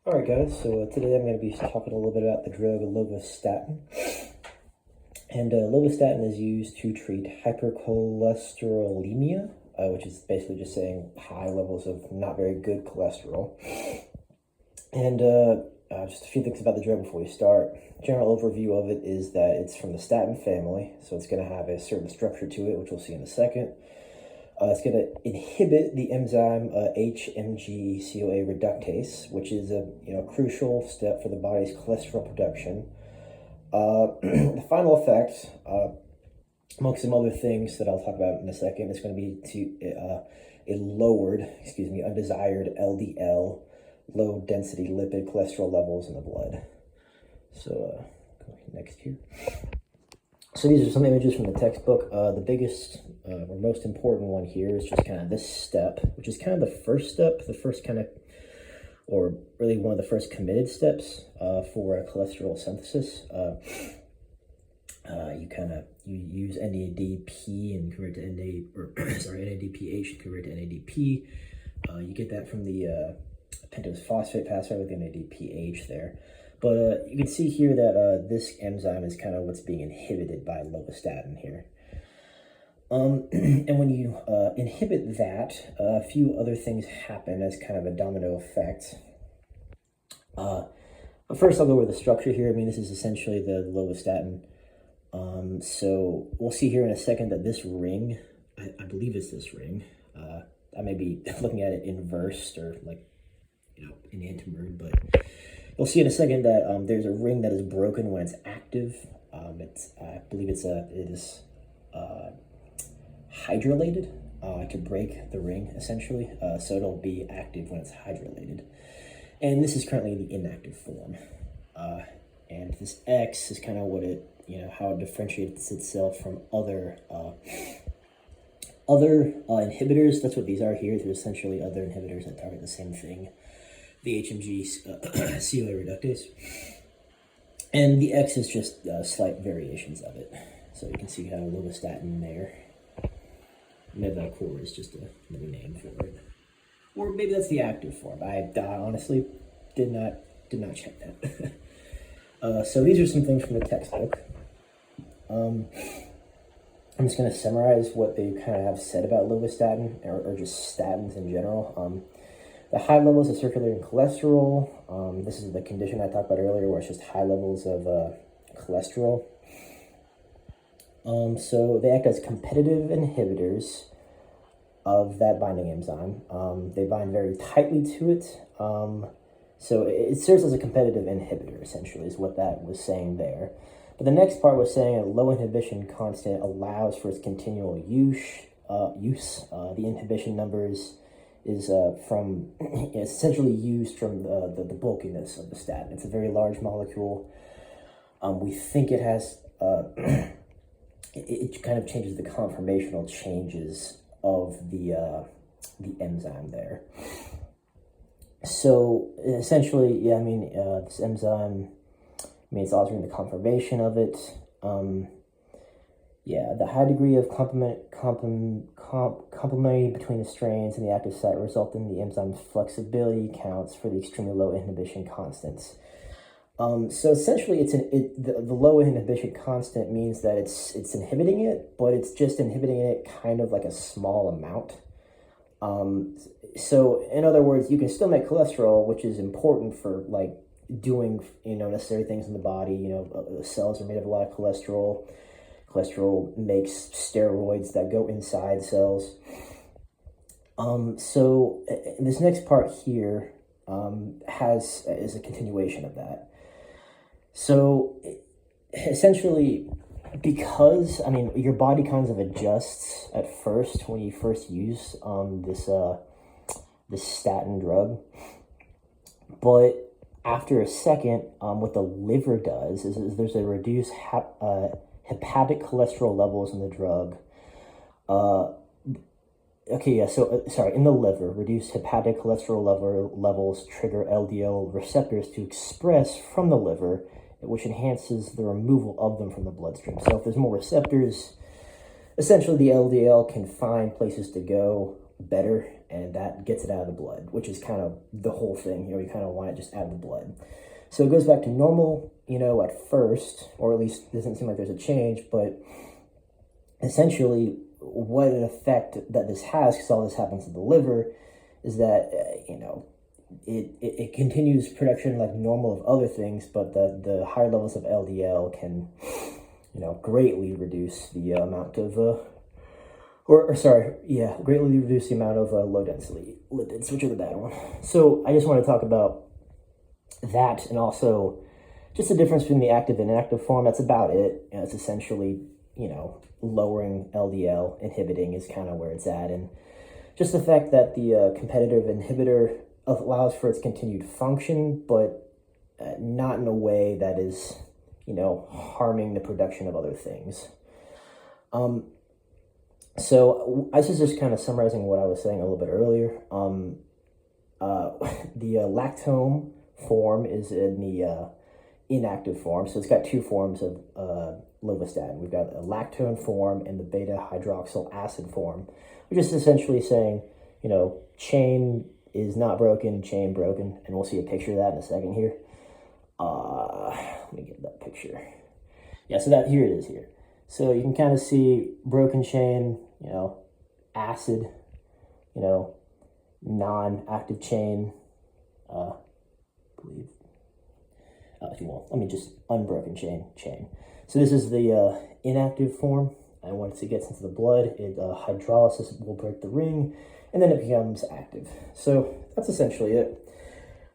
Alright guys, so today I'm going to be talking a little bit about the drug lovastatin. And lovastatin is used to treat hypercholesterolemia, which is basically just saying high levels of not very good cholesterol. And just a few things about the drug before we start. General overview of it is that it's from the statin family, so it's going to have a certain structure to it, which we'll see in a second. It's going to inhibit the enzyme HMG-CoA reductase, which is a crucial step for the body's cholesterol production. The final effect, amongst some other things that I'll talk about in a second, is going to be a lowered, undesired LDL, low density lipid cholesterol levels in the blood. So next here. So these are some images from the textbook. The biggest or most important one here is just kind of this step, which is kind of the first step, or really one of the first committed steps for cholesterol synthesis. You use NADP and convert to NADPH and convert to NADP. You get that from the pentose phosphate pathway with NADPH there. But you can see here that this enzyme is kind of what's being inhibited by lovastatin here. And when you inhibit that, a few other things happen as kind of a domino effect. But first I'll go over the structure here. I mean, this is essentially the lovastatin. So we'll see here in a second that this ring, I believe it's this ring. I may be looking at it inversed or enantiomer, but you'll see in a second that there's a ring that is broken when it's active. I believe it is hydrolylated to break the ring, essentially. So it'll be active when it's hydrolylated. And this is currently the inactive form. And this X is kind of what it, how it differentiates itself from other inhibitors. That's what these are here. They're essentially other inhibitors that target the same thing. The HMG-CoA reductase. And the X is just slight variations of it. So you can see how lovastatin there. Mevacor is just another name for it. Or maybe that's the active form. I honestly did not check that. So these are some things from the textbook. I'm just going to summarize what they kind of have said about lovastatin, or just statins in general. The high levels of circulating cholesterol. This is the condition I talked about earlier, where it's just high levels of cholesterol. So they act as competitive inhibitors of that binding enzyme. They bind very tightly to it. So it serves as a competitive inhibitor, essentially, is what that was saying there. But the next part was saying a low inhibition constant allows for its continual use. The inhibition numbers is it's essentially used from the bulkiness of the statin. It's a very large molecule. We think it has it kind of changes the conformational changes of the enzyme there. So essentially, this enzyme, it's altering the conformation of it. The high degree of complementarity between the strains and the active site result in the enzyme's flexibility counts for the extremely low inhibition constants. So essentially, the low inhibition constant means that it's inhibiting it, but it's just inhibiting it kind of like a small amount. So in other words, you can still make cholesterol, which is important for doing necessary things in the body. Cells are made of a lot of cholesterol. Cholesterol makes steroids that go inside cells. So this next part here is a continuation of that. So essentially, because your body kind of adjusts at first when you first use this statin drug, but after a second, what the liver does is there's a reduced hepatic cholesterol levels in the drug. In the liver, reduced hepatic cholesterol levels trigger LDL receptors to express from the liver, which enhances the removal of them from the bloodstream. So if there's more receptors, essentially the LDL can find places to go better and that gets it out of the blood, which is kind of the whole thing. You kind of want it just out of the blood. So it goes back to normal, at first, or at least it doesn't seem like there's a change, but essentially what an effect that this has, because all this happens to the liver, is that, it continues production like normal of other things, but the higher levels of LDL can, greatly reduce the amount of, greatly reduce the amount of low density lipids, which are the bad one. So I just want to talk about that, and also just the difference between the active and inactive form. That's about it. It's essentially, lowering LDL, inhibiting is kind of where it's at, and just the fact that the competitive inhibitor allows for its continued function, but not in a way that is, harming the production of other things. So I was just kind of summarizing what I was saying a little bit earlier. The lactone form is in the inactive form. So it's got two forms of lovastatin. We've got a lactone form and the beta hydroxyl acid form, which is essentially saying, chain is not broken, chain broken. And we'll see a picture of that in a second here. Let me get that picture. Yeah, so here it is here. So you can kind of see broken chain, acid, non-active chain, believe. If you want, let me just unbroken chain. So this is the inactive form, and once it gets into the blood, hydrolysis will break the ring, and then it becomes active. So that's essentially it.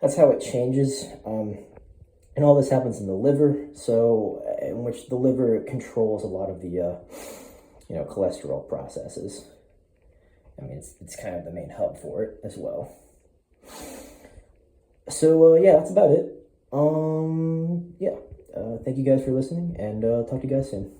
That's how it changes, and all this happens in the liver. So in which the liver controls a lot of the cholesterol processes. I mean, it's kind of the main hub for it as well. So yeah, that's about it. Thank you guys for listening, and talk to you guys soon.